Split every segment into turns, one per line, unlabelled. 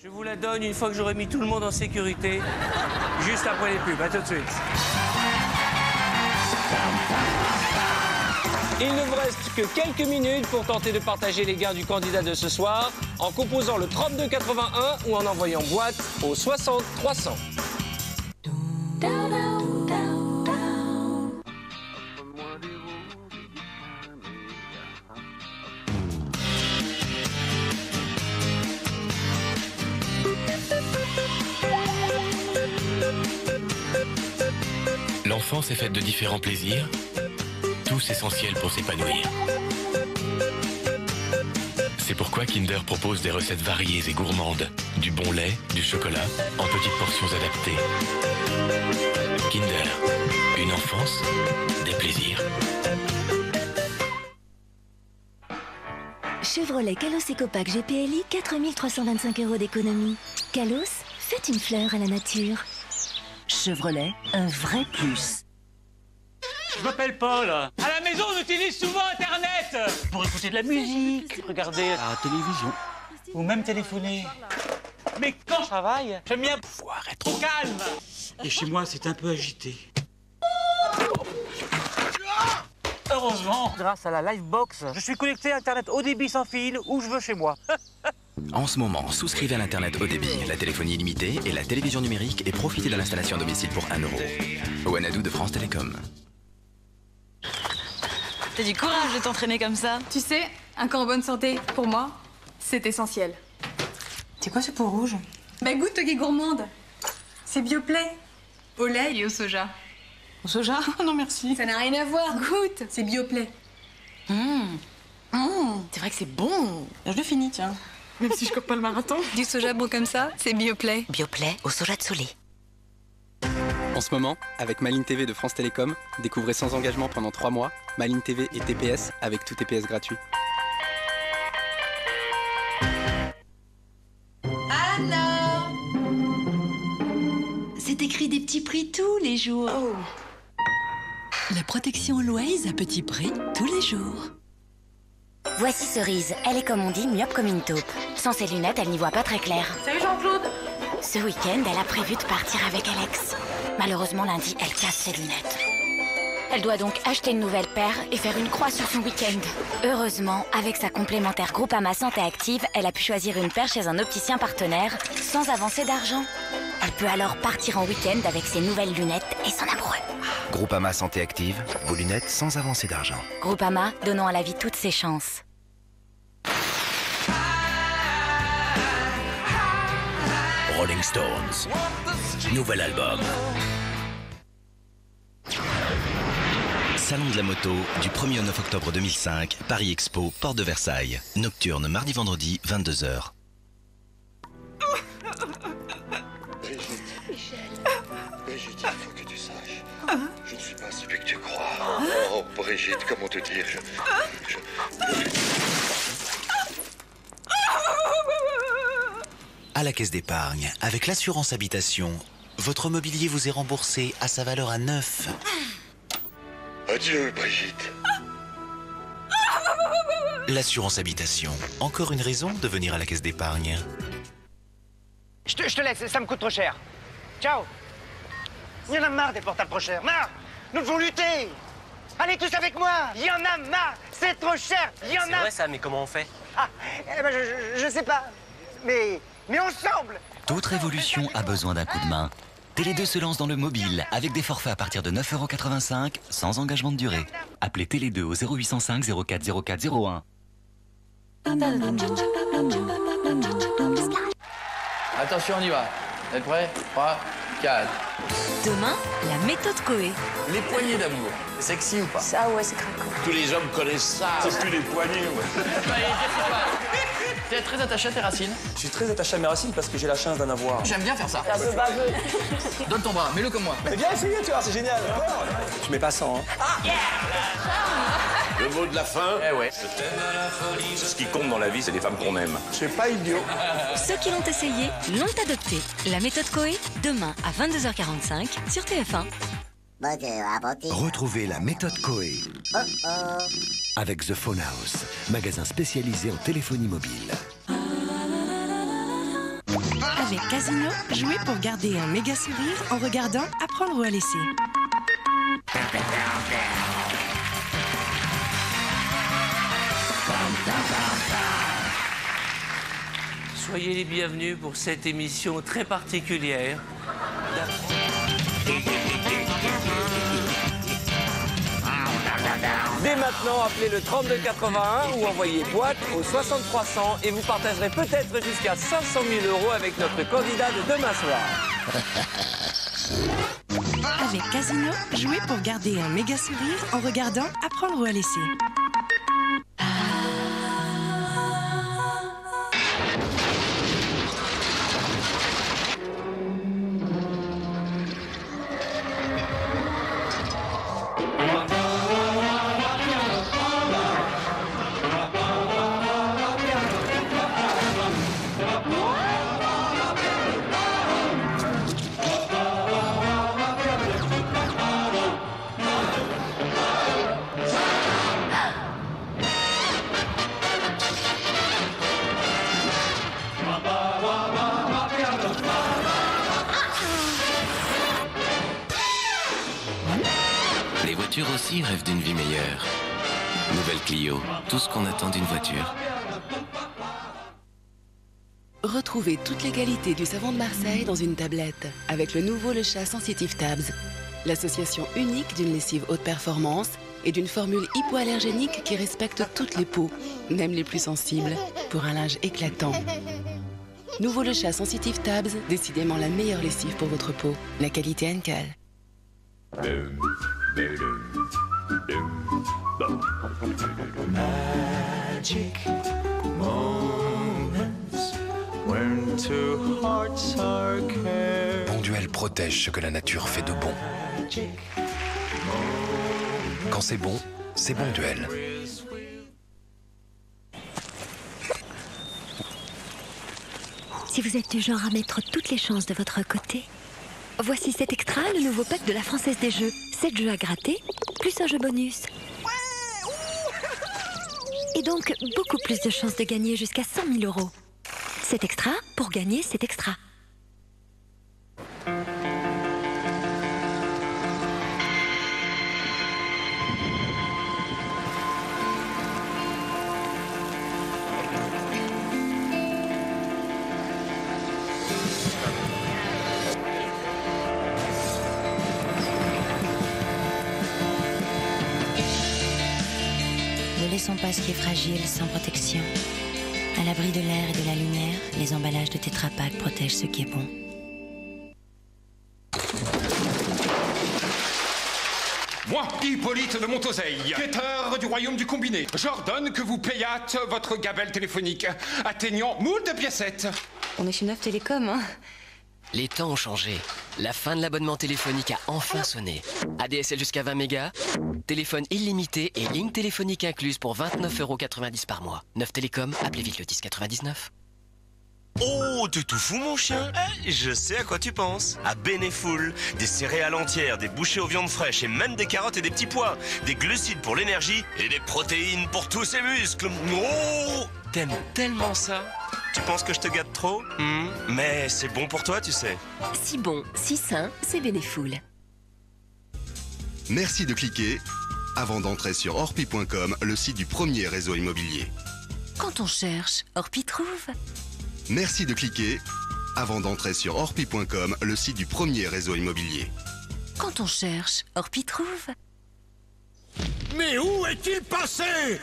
Je vous la donne une fois que j'aurai mis tout le monde en sécurité, juste après les pubs. À tout de suite. Il ne vous reste que quelques minutes pour tenter de partager les gains du candidat de ce soir en composant le 3281 ou en envoyant boîte au 60 300.
L'enfance est faite de différents plaisirs, tous essentiels pour s'épanouir. C'est pourquoi Kinder propose des recettes variées et gourmandes, du bon lait, du chocolat, en petites portions adaptées. Kinder, une enfance, des plaisirs.
Chevrolet Kalos Ecopack GPLI, 4325 € d'économie. Kalos, faites une fleur à la nature. Chevrolet, un vrai plus.
Je m'appelle Paul. À la maison, on utilise souvent Internet pour écouter de la musique, regarder la télévision ou même téléphoner. Mais quand je travaille, j'aime bien pouvoir être au calme. Et chez moi, c'est un peu agité. Heureusement, grâce à la Livebox, je suis connecté à Internet haut débit sans fil où je veux chez moi.
En ce moment, souscrivez à l'Internet haut débit, la téléphonie illimitée et la télévision numérique et profitez de l'installation à domicile pour 1 €. Wanadoo de France Télécom.
T'as du courage de t'entraîner comme ça.
Tu sais, un corps en bonne santé, pour moi, c'est essentiel.
C'est quoi ce pot rouge?
Bah goûte qui est gourmande. C'est Bioplay. Au lait et au soja.
Au soja? Non merci.
Ça n'a rien à voir, goûte. C'est Bioplay.
C'est vrai que c'est bon. Je le finis, tiens. Même si je cours pas le marathon.
Du soja bon comme ça, c'est Bioplay.
Bioplay au soja de Soleil.
En ce moment, avec Ma Ligne TV de France Télécom, découvrez sans engagement pendant 3 mois Ma Ligne TV et TPS avec tout TPS gratuit.
Anna! C'est écrit des petits prix tous les jours.
La protection Always à petit prix tous les jours.
Voici Cerise. Elle est comme on dit, myope comme une taupe. Sans ses lunettes, elle n'y voit pas très clair.
Salut Jean-Claude.
Ce week-end, elle a prévu de partir avec Alex. Malheureusement, lundi, elle casse ses lunettes. Elle doit donc acheter une nouvelle paire et faire une croix sur son week-end. Heureusement, avec sa complémentaire Groupama Santé Active, elle a pu choisir une paire chez un opticien partenaire sans avancer d'argent. Elle peut alors partir en week-end avec ses nouvelles lunettes et son amoureux.
Groupama Santé Active, vos lunettes sans avancer d'argent.
Groupama, donnant à la vie toutes ses chances.
Rolling Stones, nouvel album. Salon de la moto, du 1er au 9 octobre 2005, Paris Expo, porte de Versailles. Nocturne, mardi-vendredi, 22h.
Brigitte, il faut que tu saches. Je ne suis pas celui que tu crois. Oh, Brigitte, comment te dire,
À la caisse d'épargne, avec l'assurance habitation, votre mobilier vous est remboursé à sa valeur à neuf.
Adieu, Brigitte.
L'assurance habitation, encore une raison de venir à la caisse d'épargne.
Je te laisse, ça me coûte trop cher. Ciao. Il y en a marre des portables trop chers. Marre. Nous devons lutter. Allez tous avec moi. Il y en a marre. C'est trop cher. Il y en a.
C'est vrai ça, mais comment on fait?
Ah, eh ben je sais pas. Mais ensemble.
Toute révolution a besoin d'un coup de main. Télé 2 se lance dans le mobile avec des forfaits à partir de 9,85 € sans engagement de durée. Appelez Télé 2 au 0805 04 04 01.
Attention, on y va. Vous êtes prêts? 3, 4.
Demain, la méthode Coé.
Les poignées d'amour, c'est sexy ou pas?
Ça, ouais, c'est craquant.
Tous les hommes connaissent ça.
C'est plus les poignets, ouais.
T'es très attaché à tes racines.
Je suis très attaché à mes racines parce que j'ai la chance d'en avoir.
J'aime bien faire ça. Donne ton bras, mets-le comme moi.
Mais viens essayer, tu vois, c'est génial. Je mets pas 100, hein.
Le mot de la fin.
Eh ouais.
Ce qui compte dans la vie, c'est les femmes qu'on aime.
C'est pas idiot.
Ceux qui l'ont essayé l'ont adopté. La méthode Coé, demain à 22h45 sur TF1.
Retrouvez la méthode Coé avec The Phone House, magasin spécialisé en téléphonie mobile.
Avec Casino, jouez pour garder un méga sourire en regardant Apprendre ou à laisser.
Soyez les bienvenus pour cette émission très particulière.
Dès maintenant, appelez le 3281 ou envoyez boîte au 6300 et vous partagerez peut-être jusqu'à 500 000 € avec notre candidat de demain soir.
Avec Casino, jouez pour garder un méga sourire en regardant Apprendre ou à laisser.
Les voitures aussi rêvent d'une vie meilleure. Nouvelle Clio, tout ce qu'on attend d'une voiture.
Retrouvez toutes les qualités du savon de Marseille dans une tablette avec le nouveau Le Chat Sensitive Tabs. L'association unique d'une lessive haute performance et d'une formule hypoallergénique qui respecte toutes les peaux, même les plus sensibles, pour un linge éclatant. Nouveau Le Chat Sensitive Tabs, décidément la meilleure lessive pour votre peau. La qualité Henkel.
Magic moments when two hearts are cared.
Bonduelle protège ce que la nature fait de bon. Quand c'est bon Bonduelle.
Si vous êtes du genre à mettre toutes les chances de votre côté, voici cet extra, le nouveau pack de la Française des Jeux. 7 jeux à gratter, plus un jeu bonus. Et donc, beaucoup plus de chances de gagner jusqu'à 100 000 €. C'est extra pour gagner cet extra.
Ne laissons pas ce qui est fragile sans protection. À l'abri de l'air et de la lumière, les emballages de Tetra Pak protègent ce qui est bon.
Moi, Hippolyte de Montoseille, quêteur du royaume du combiné, j'ordonne que vous payâtes votre gabelle téléphonique, atteignant moult de piécettes.
On est chez Neuf Télécom, hein.
Les temps ont changé. La fin de l'abonnement téléphonique a enfin sonné. ADSL jusqu'à 20 mégas, téléphone illimité et ligne téléphonique incluse pour 29,90 € par mois. Neuf Télécom, appelez vite le 1099.
Oh, t'es tout fou mon chien. Je sais à quoi tu penses. À Bénéfoul. Des céréales entières, des bouchées aux viandes fraîches et même des carottes et des petits pois. Des glucides pour l'énergie et des protéines pour tous ces muscles. Oh, t'aimes tellement ça. Tu penses que je te gâte trop? Mais c'est bon pour toi, tu sais.
Si bon, si sain, c'est Bénéfoul.
Merci de cliquer avant d'entrer sur orpi.com, le site du premier réseau immobilier.
Quand on cherche, Orpi trouve.
Merci de cliquer avant d'entrer sur orpi.com, le site du premier réseau immobilier.
Quand on cherche, Orpi trouve.
Mais où est-il passé?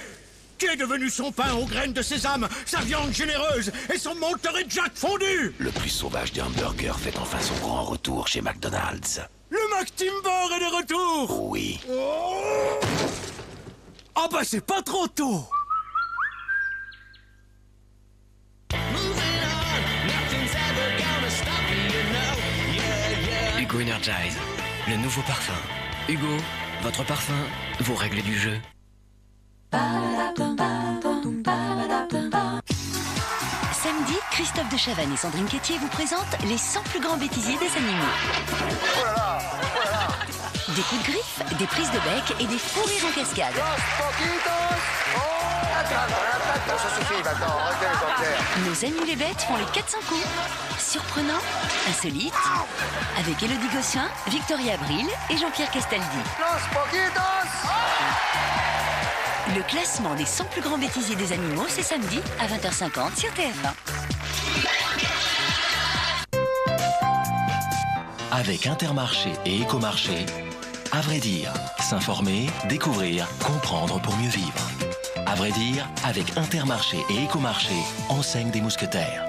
Qu'est devenu son pain aux graines de sésame, sa viande généreuse et son Monterey Jack fondu?
Le plus sauvage des hamburgers fait enfin son grand retour chez McDonald's.
Le McTimber est de retour?
Oui.
Oh, ah bah c'est pas trop tôt.
Hugo Energize, le nouveau parfum. Hugo, votre parfum, vos règles du jeu.
Samedi, Christophe de Chavannes et Sandrine Quétier vous présentent les 100 plus grands bêtisiers des animaux.
Des coups de griffe, des prises de bec et des fous rires en cascade.
Bon, ça suffit maintenant, arrêtez les enterres.
Nos amis les bêtes font les 400 coups. Surprenant, insolite, avec Élodie Gossuin, Victoria Abril et Jean-Pierre Castaldi. Le classement des 100 plus grands bêtisiers des animaux, c'est samedi à 20h50 sur TF1.
Avec Intermarché et Écomarché, à vrai dire, s'informer, découvrir, comprendre pour mieux vivre. À vrai dire, avec Intermarché et Écomarché, enseigne des mousquetaires.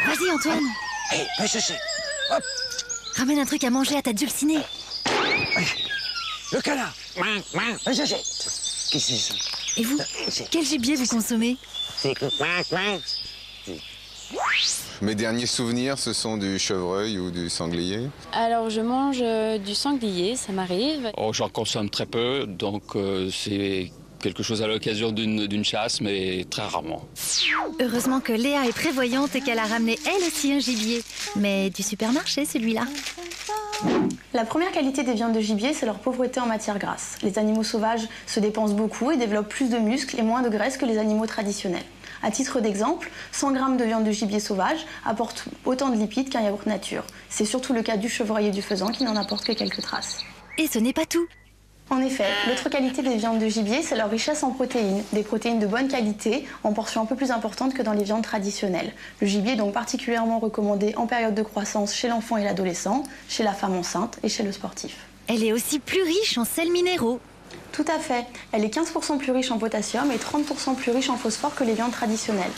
Vas-y Antoine.
Hé, va chercher. Hop.
Ramène un truc à manger à ta dulcinée.
Le canard. Va chercher. Qu'est-ce que c'est ça?
Et vous, quel gibier vous consommez?
Mes derniers souvenirs, ce sont du chevreuil ou du sanglier.
Alors je mange du sanglier, ça m'arrive.
Oh, j'en consomme très peu, donc c'est quelque chose à l'occasion d'une chasse, mais très rarement.
Heureusement que Léa est prévoyante et qu'elle a ramené elle aussi un gibier. Mais du supermarché celui-là.
La première qualité des viandes de gibier, c'est leur pauvreté en matière grasse. Les animaux sauvages se dépensent beaucoup et développent plus de muscles et moins de graisse que les animaux traditionnels. À titre d'exemple, 100 g de viande de gibier sauvage apportent autant de lipides qu'un yaourt nature. C'est surtout le cas du chevreuil et du faisan qui n'en apportent que quelques traces.
Et ce n'est pas tout.
En effet, l'autre qualité des viandes de gibier, c'est leur richesse en protéines. Des protéines de bonne qualité, en portions un peu plus importantes que dans les viandes traditionnelles. Le gibier est donc particulièrement recommandé en période de croissance chez l'enfant et l'adolescent, chez la femme enceinte et chez le sportif.
Elle est aussi plus riche en sels minéraux.
Tout à fait. Elle est 15% plus riche en potassium et 30% plus riche en phosphore que les viandes traditionnelles.